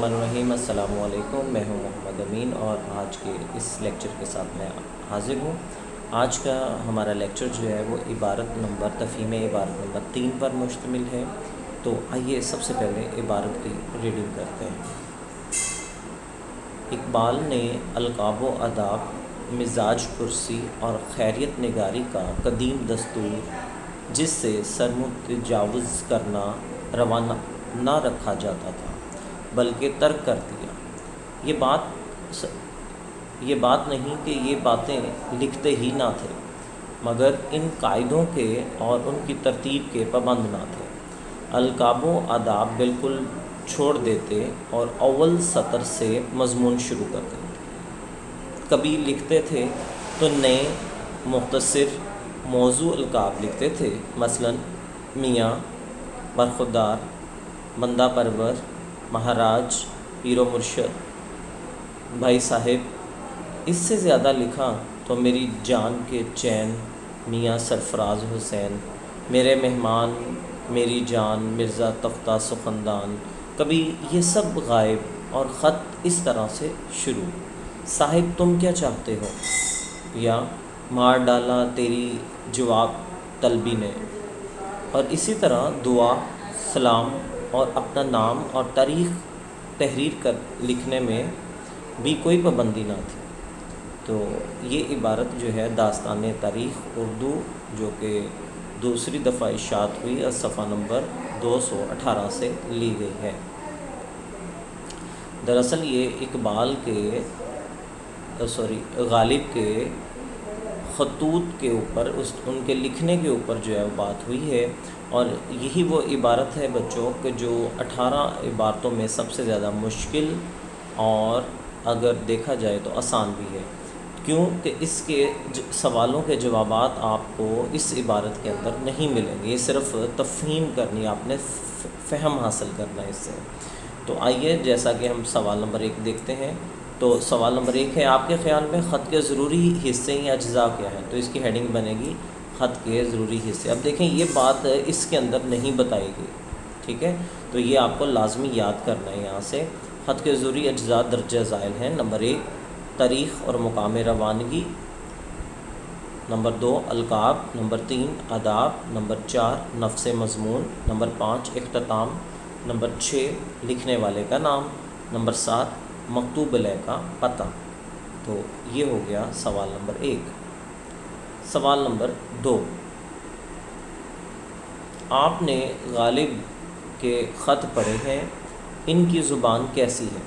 الرحمن الرحیم۔ السلام علیکم، میں ہوں محمد امین اور آج کے اس لیکچر کے ساتھ میں حاضر ہوں۔ آج کا ہمارا لیکچر جو ہے وہ تفہیم عبارت نمبر 3 پر مشتمل ہے۔ تو آئیے سب سے پہلے عبارت کی ریڈنگ کرتے ہیں۔ اقبال نے القاب و آداب، مزاج پرسی اور خیریت نگاری کا قدیم دستور، جس سے سرمتجاوز کرنا روا نہ رکھا جاتا تھا بلکہ ترک کر دیا۔ یہ بات نہیں کہ یہ باتیں لکھتے ہی نہ تھے، مگر ان قاعدوں کے اور ان کی ترتیب کے پابند نہ تھے۔ القاب و آداب بالکل چھوڑ دیتے اور اول سطر سے مضمون شروع کر دیتے۔ کبھی لکھتے تھے تو نئے مختصر موضوع القاب لکھتے تھے، مثلا میاں، برخوردار، بندہ پرور، مہاراج، پیر و مرشد، بھائی صاحب۔ اس سے زیادہ لکھا تو میری جان کے چین، میاں سرفراز حسین، میرے مہمان، میری جان، مرزا تفتہ سخندان۔ کبھی یہ سب غائب اور خط اس طرح سے شروع: صاحب تم کیا چاہتے ہو، یا مار ڈالا تیری جواب طلبی نے۔ اور اسی طرح دعا، سلام اور اپنا نام اور تاریخ تحریر کر لکھنے میں بھی کوئی پابندی نہ تھی۔ تو یہ عبارت جو ہے داستان تاریخ اردو، جو کہ دوسری دفعہ اشاعت ہوئی اور صفحہ نمبر 218 سے لی گئی ہے۔ دراصل یہ اقبال کے غالب کے خطوط کے اوپر، ان کے لکھنے کے اوپر جو ہے وہ بات ہوئی ہے، اور یہی وہ عبارت ہے بچوں کہ جو 18 عبارتوں میں سب سے زیادہ مشکل اور اگر دیکھا جائے تو آسان بھی ہے، کیونکہ اس کے سوالوں کے جوابات آپ کو اس عبارت کے اندر نہیں ملیں گے۔ یہ صرف تفہیم کرنی، آپ نے فہم حاصل کرنا ہے اس سے۔ تو آئیے جیسا کہ ہم سوال نمبر 1 دیکھتے ہیں۔ تو سوال نمبر 1 ہے، آپ کے خیال میں خط کے ضروری حصے یا اجزاء کیا ہیں؟ تو اس کی ہیڈنگ بنے گی خط کے ضروری حصے۔ اب دیکھیں یہ بات اس کے اندر نہیں بتائی گئی، ٹھیک ہے؟ تو یہ آپ کو لازمی یاد کرنا ہے یہاں سے۔ خط کے ضروری اجزاء درجہ ذیل ہیں: نمبر 1 تاریخ اور مقام روانگی، نمبر 2 القاب، نمبر 3 آداب، نمبر 4 نفس مضمون، نمبر 5 اختتام، نمبر 6 لکھنے والے کا نام، نمبر 7 مکتوب علیہ کا پتہ۔ تو یہ ہو گیا سوال نمبر 1۔ سوال نمبر 2، آپ نے غالب کے خط پڑھے ہیں، ان کی زبان کیسی ہے؟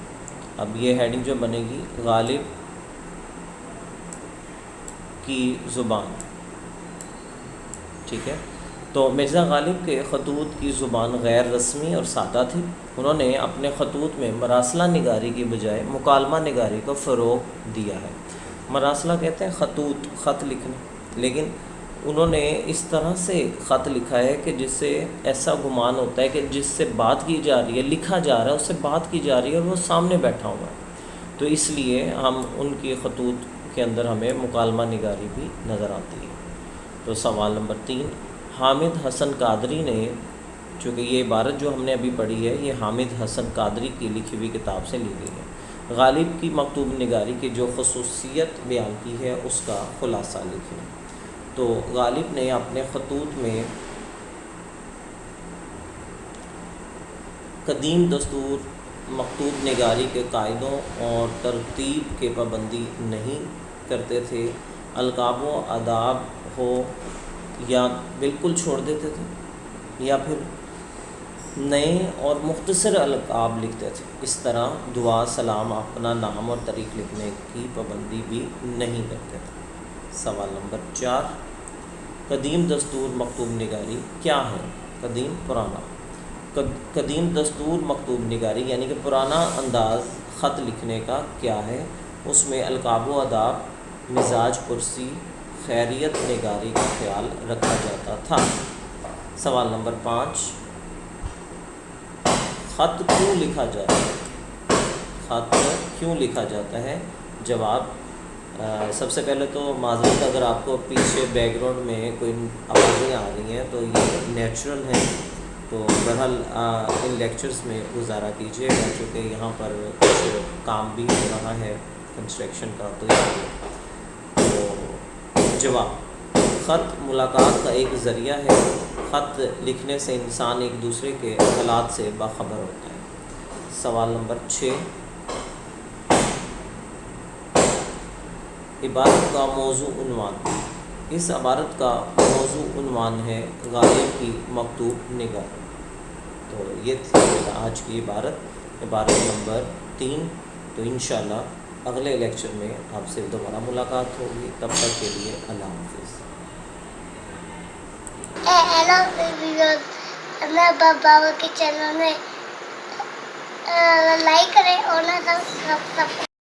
اب یہ ہیڈنگ جو بنے گی غالب کی زبان، ٹھیک ہے؟ تو مرزا غالب کے خطوط کی زبان غیر رسمی اور سادہ تھی۔ انہوں نے اپنے خطوط میں مراسلہ نگاری کی بجائے مکالمہ نگاری کو فروغ دیا ہے۔ مراسلہ کہتے ہیں خط لکھنا، لیکن انہوں نے اس طرح سے خط لکھا ہے کہ جس سے ایسا گمان ہوتا ہے کہ جس سے بات کی جا رہی ہے، لکھا جا رہا ہے، اس سے بات کی جا رہی ہے اور وہ سامنے بیٹھا ہوا ہے۔ تو اس لیے ہم ان کی خطوط کے اندر ہمیں مکالمہ نگاری بھی نظر آتی ہے۔ تو سوال نمبر 3، حامد حسن قادری نے، چونکہ یہ عبارت جو ہم نے ابھی پڑھی ہے یہ حامد حسن قادری کی لکھی ہوئی کتاب سے لی گئی ہے، غالب کی مکتوب نگاری کی جو خصوصیت بیان کی ہے اس کا خلاصہ لکھیں۔ تو غالب نے اپنے خطوط میں قدیم دستور مکتوب نگاری کے قاعدوں اور ترتیب کے پابندی نہیں کرتے تھے۔ القاب و آداب ہو یا بالکل چھوڑ دیتے تھے، یا پھر نئے اور مختصر القاب لکھتے تھے۔ اس طرح دعا، سلام، اپنا نام اور تاریخ لکھنے کی پابندی بھی نہیں کرتے تھے۔ سوال نمبر 4، قدیم دستور مکتوب نگاری کیا ہے؟ قدیم، پرانا۔ قدیم دستور مکتوب نگاری یعنی کہ پرانا انداز خط لکھنے کا کیا ہے؟ اس میں القاب و آداب، مزاج پرسی، خیریت نگاری کا خیال رکھا جاتا تھا۔ سوال نمبر 5، خط کیوں لکھا جاتا ہے؟ خط کیوں لکھا جاتا ہے؟ جواب، سب سے پہلے تو معذرت اگر آپ کو پیچھے بیک گراؤنڈ میں کوئی آوازیں آ رہی ہیں تو یہ نیچرل ہیں، تو تو بہرحال ان لیکچرز میں گزارا کیجیے گا، چونکہ یہاں پر کچھ کام بھی ہو رہا ہے کنسٹرکشن کا، تو اس لیے تو جواب: خط ملاقات کا ایک ذریعہ ہے۔ خط لکھنے سے انسان ایک دوسرے کے حالات سے باخبر ہوتا ہے۔ سوال نمبر 6، عبارت کا موضوع عنوان۔ اس عبارت کا موضوع عنوان ہے غالب کی مکتوب نگار۔ تو یہ تھی آج کی عبارت نمبر 3۔ تو انشاءاللہ اگلے لیکچر میں آپ سے دوبارہ ملاقات ہوگی، تب تک کے لیے اللہ حافظ۔ ہیلو ویورز، میں بابا کے چینل میں لائک کریں اور نہ سب